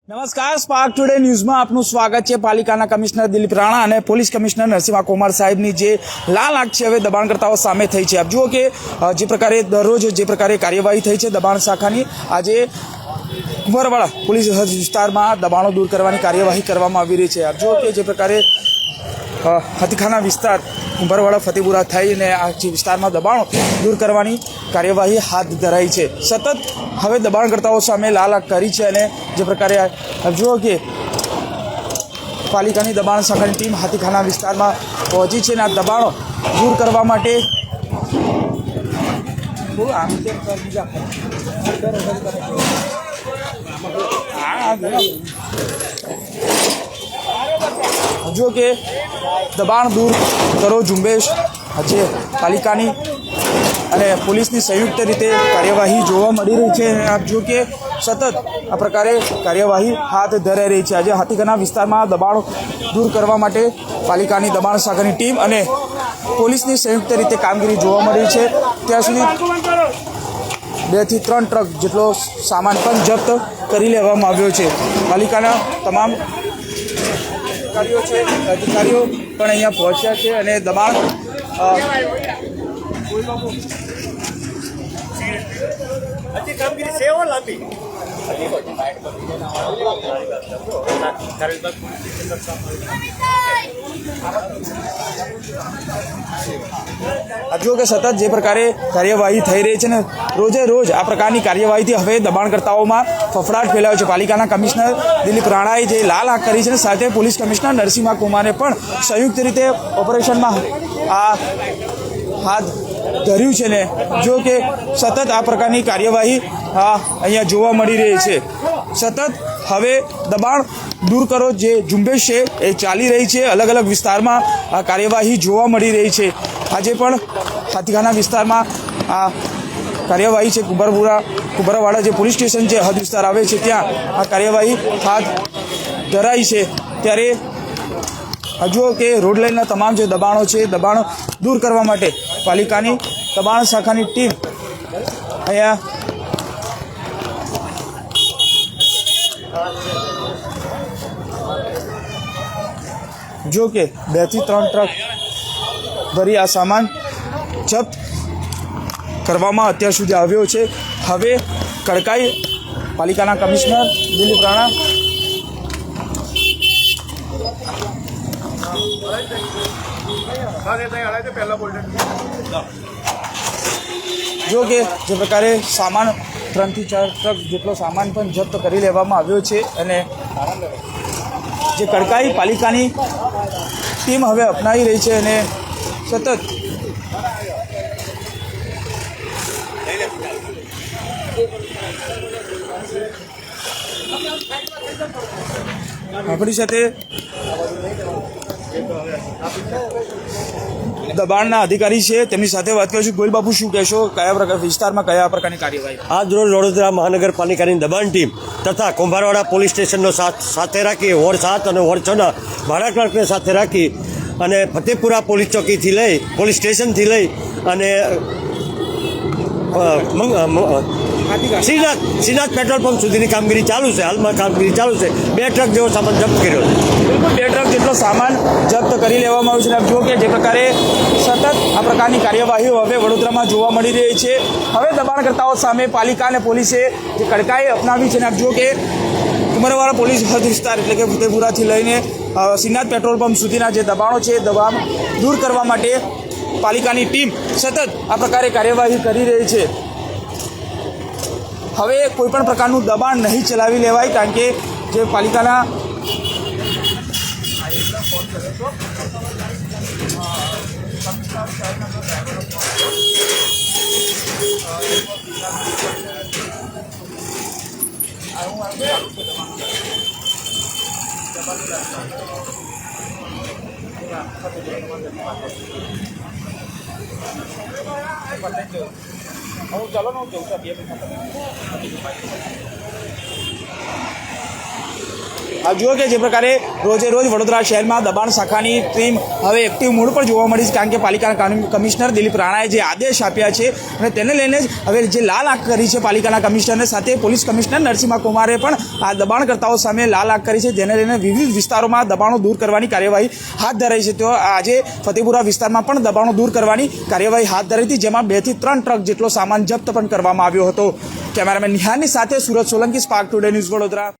નમસ્કાર, spark today ન્યૂઝમાં આપનું સ્વાગત છે। પાલિકાના કમિશનર દિલીપ રાણા અને પોલીસ કમિશનર નરસિંહા કુમાર સાહેબની જે લાલ આંખ છે હવે દબાણકર્તાઓ સામે થઈ છે। આપ જુઓ કે જે પ્રકારે દરરોજ જે પ્રકારે કાર્યવાહી થઈ છે દબાણ શાખાની, આજે કુંભારવાડા પોલીસ વિસ્તારમાં દબાણો દૂર કરવાની કાર્યવાહી કરવામાં આવી રહી છે। આપ જુઓ કે જે પ્રકારે હથીખાના વિસ્તાર કુંભારવાડા ફતેપુરા થઈને આ જે વિસ્તારમાં દબાણો દૂર કરવાની કાર્યવાહી હાથ ધરાઈ છે। સતત હવે દબાણકર્તાઓ સામે લાલ આંખ કરી છે અને જે પ્રકારે જુઓ કે પાલિકાની દબાણ શાખાની ટીમ હાથીખાના વિસ્તારમાં પહોંચી છે અને આ દબાણો દૂર કરવા માટે જો કે દબાણ દૂર કરો ઝુંબેશ જે પાલિકાની અને પોલીસની સંયુક્ત રીતે કાર્યવાહી જોવા મળી રહી છે। આપ જો કે સતત આ પ્રકારે કાર્યવાહી હાથ ધરાઈ રહી છે। આજે હાથીખાના વિસ્તારમાં દબાણો દૂર કરવા માટે પાલિકાની દબાણ શાખાની ટીમ અને પોલીસની સંયુક્ત રીતે કામગીરી જોવા મળી છે। ત્યાં સુધી 2 થી 3 ટ્રક જેટલો સામાન પણ જપ્ત કરી લેવામાં આવ્યો છે। પાલિકાના તમામ અધિકારીઓ પણ અહીંયા પહોંચ્યા છે અને દબાણ જો કે સતત જે પ્રકારે કાર્યવાહી થઈ રહી છે ને રોજે રોજ આ પ્રકારની કાર્યવાહીથી હવે દબાણકર્તાઓમાં ફફડાટ ફેલાયો છે। પાલિકાના કમિશનર દિલીપ રાણાએ જે લાલ આંખ કરી છે સાથે પોલીસ કમિશનર નરસિંહા કુમારે પણ સંયુક્ત રીતે ઓપરેશનમાં આ હાથ ધર્યું છે ને જો કે સતત આ પ્રકારની કાર્યવાહી અહીંયા જોવા મળી રહી છે। સતત હવે દબાણ દૂર કરો જે ઝુંબેશ છે એ ચાલી રહી છે। અલગ અલગ વિસ્તારમાં આ કાર્યવાહી જોવા મળી રહી છે। આજે પણ હાથીખાના વિસ્તારમાં આ કાર્યવાહી છે। કુંભારવાડા જે પોલીસ સ્ટેશન છે હદ વિસ્તાર આવે છે ત્યાં આ કાર્યવાહી હાથ ધરાઈ છે। ત્યારે જુઓ કે રોડ લાઇનના તમામ જે દબાણો છે દબાણો દૂર કરવા માટે પાલિકાની દબાણ શાખાની ટીમ અહીંયા જો કે 2 થી 3 ટ્રક ભરી આ સામાન જપ્ત કરવામાં અત્યાર સુધી આવ્યો છે। હવે કડકાઈ પાલિકાના કમિશનર દિલીપ રાણા જો કે જે પ્રકારે સામાન 3 થી 4 ટ્રક જેટલો સામાન પણ જપ્ત કરી લેવામાં આવ્યો છે અને જે કડકાઈ પાલિકાની ટીમ હવે અપનાવી રહી છે અને સતત આપણી સાથે દબાણના અધિકારી છે તેમની સાથે વાત કરીશું। ગોયલ બાપુ, શું કહેશો, કયા પ્રકાર વિસ્તારમાં કયા પ્રકારની કાર્યવાહી? આજ રોજ વડોદરા મહાનગરપાલિકાની દબાણ ટીમ તથા કુંભારવાડા પોલીસ સ્ટેશનનો સાથે રાખી વોર્ડ 7 અને વોર્ડ 6ના ભાડા ક્લાર્કને સાથે રાખી અને ફતેપુરા પોલીસ ચોકીથી લઈ પોલીસ સ્ટેશનથી લઈ અને શ્રીનાથ પેટ્રોલ પંપ સુધીની કામગીરી ચાલુ છે। હાલમાં કામગીરી ચાલુ છે। 2 ટ્રક જેવો સામાન જપ્ત કર્યો છે। બિલકુલ 2 ટ્રક જેટલો સામાન જપ્ત કરી લેવામાં આવ્યો છે। આપ જુઓ કે જે પ્રકારે સતત આ પ્રકારની કાર્યવાહીઓ હવે વડોદરામાં જોવા મળી રહી છે। હવે દબાણકર્તાઓ સામે પાલિકા અને પોલીસે જે કડકાઈ અપનાવી છે અને આપ જુઓ કે કુંભારવાડા પોલીસ હદ વિસ્તાર એટલે કે ફતેપુરાથી લઈને શ્રીનાથ પેટ્રોલ પંપ સુધીના જે દબાણો છે દબાણ દૂર કરવા માટે પાલિકાની ટીમ સતત આ પ્રકારે કાર્યવાહી કરી રહી છે। હવે કોઈપણ પ્રકારનું દબાણ નહીં ચલાવી લેવાય કારણ કે જે પાલિકાના ચાલો ને જવું આ જુઓ કે જે પ્રકારે રોજે રોજ વડોદરા શહેરમાં દબાણ શાખાની ટીમ હવે એક્ટિવ મોડ પર જોવા મળી છે, કારણ કે પાલિકાના કમિશનર દિલીપ રાણાએ જે આદેશ આપ્યા છે અને તેને લઈને જ હવે જે લાલ આંખ કરી છે પાલિકાના કમિશનરને સાથે પોલીસ કમિશનર નરસિંહ કુમારે પણ આ દબાણકર્તાઓ સામે લાલ આંખ કરી છે, જેને લઈને વિવિધ વિસ્તારોમાં દબાણો દૂર કરવાની કાર્યવાહી હાથ ધરાઈ છે. તો આજે ફતેપુરા વિસ્તારમાં પણ દબાણો દૂર કરવાની કાર્યવાહી હાથ ધરી હતી, જેમાં 2 થી 3 ટ્રક જેટલો સામાન જપ્ત પણ કરવામાં આવ્યો હતો. કેમેરામેન નિહાળની સાથે Surat Solanki, spark today news, Vadodara.